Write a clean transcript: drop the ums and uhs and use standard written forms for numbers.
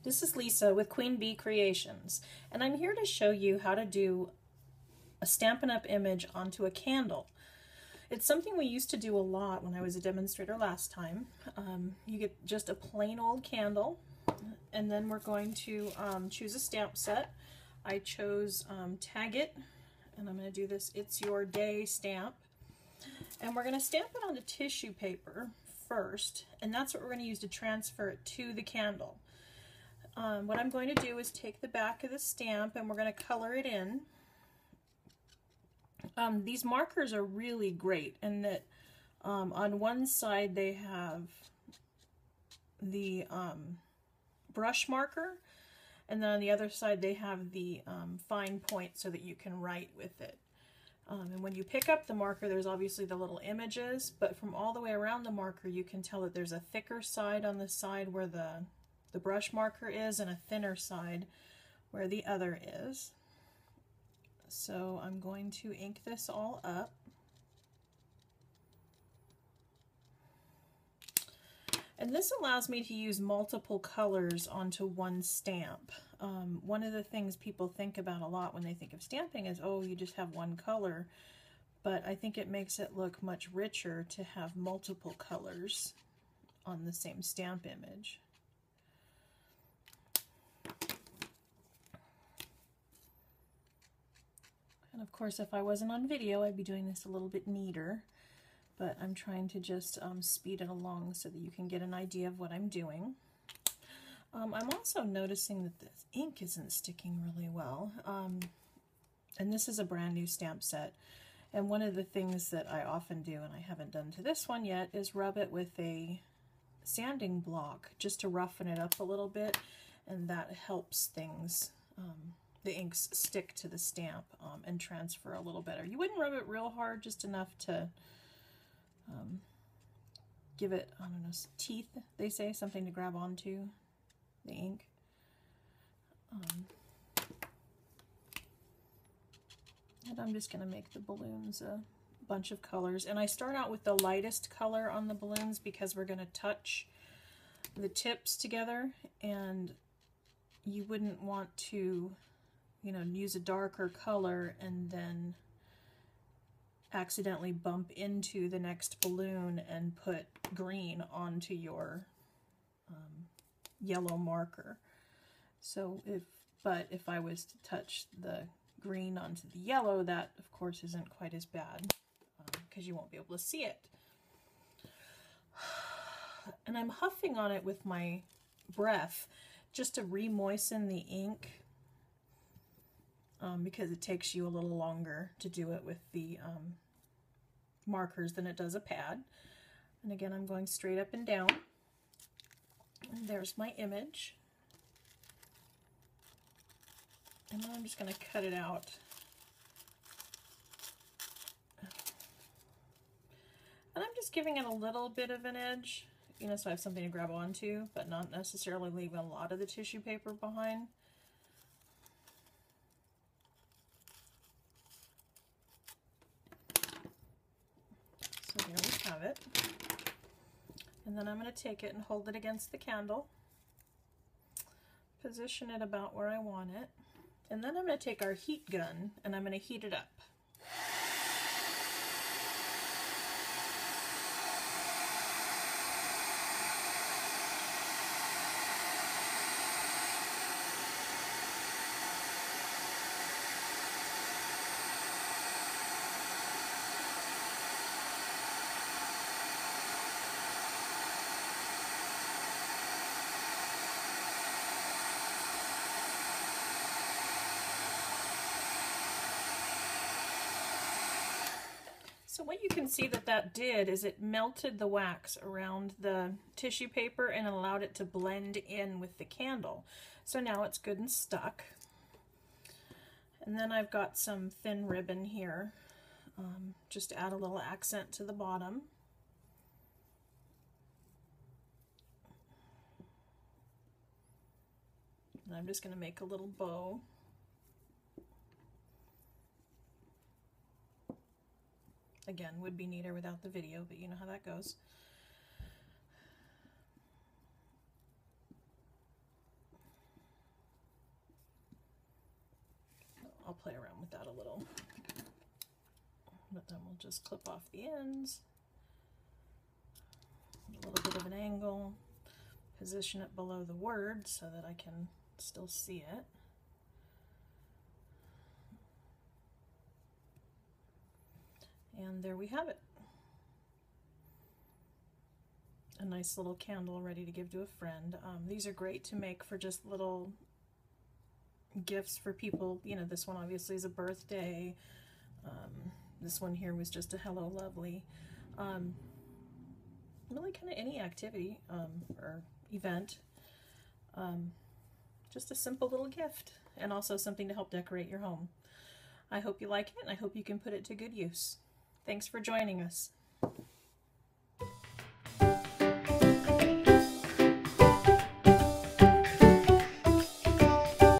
This is Lisa with Queen Bee Creations, and I'm here to show you how to do a Stampin' Up! Image onto a candle. It's something we used to do a lot when I was a demonstrator last time. You get just a plain old candle, and then we're going to choose a stamp set. I chose Tag It, and I'm going to do this It's Your Day stamp. And we're going to stamp it onto tissue paper first, and that's what we're going to use to transfer it to the candle. What I'm going to do is take the back of the stamp and we're going to color it in. These markers are really great in that on one side they have the brush marker, and then on the other side they have the fine point so that you can write with it. And when you pick up the marker, there's obviously the little images, but from all the way around the marker you can tell that there's a thicker side on the side where the brush marker is and a thinner side where the other is. So I'm going to ink this all up. And this allows me to use multiple colors onto one stamp. One of the things people think about a lot when they think of stamping is, oh, you just have one color. But I think it makes it look much richer to have multiple colors on the same stamp image. And of course, if I wasn't on video, I'd be doing this a little bit neater, but I'm trying to just speed it along so that you can get an idea of what I'm doing. I'm also noticing that the ink isn't sticking really well, and this is a brand new stamp set, and one of the things that I often do, and I haven't done to this one yet, is rub it with a sanding block just to roughen it up a little bit, and that helps things the inks stick to the stamp and transfer a little better. You wouldn't rub it real hard, just enough to give it, I don't know, teeth, they say, something to grab onto the ink. And I'm just going to make the balloons a bunch of colors. And I start out with the lightest color on the balloons because we're going to touch the tips together, and you wouldn't want to, you know, use a darker color and then accidentally bump into the next balloon and put green onto your yellow marker. So if I was to touch the green onto the yellow, that of course isn't quite as bad because you won't be able to see it. And I'm huffing on it with my breath just to re-moisten the ink. Because it takes you a little longer to do it with the markers than it does a pad. And again, I'm going straight up and down. And there's my image. And then I'm just going to cut it out. And I'm just giving it a little bit of an edge, you know, so I have something to grab onto, but not necessarily leaving a lot of the tissue paper behind. So there we have it. And then I'm going to take it and hold it against the candle, position it about where I want it, and then I'm going to take our heat gun and I'm going to heat it up. So what you can see that did is it melted the wax around the tissue paper and allowed it to blend in with the candle. So now it's good and stuck. And then I've got some thin ribbon here, just to add a little accent to the bottom. And I'm just going to make a little bow. Again, would be neater without the video, but you know how that goes. I'll play around with that a little. But then we'll just clip off the ends. A little bit of an angle. Position it below the word so that I can still see it. And there we have it. A nice little candle ready to give to a friend. These are great to make for just little gifts for people. You know, this one obviously is a birthday. This one here was just a hello lovely. Really kind of any activity or event. Just a simple little gift, and also something to help decorate your home. I hope you like it, and I hope you can put it to good use. Thanks for joining us.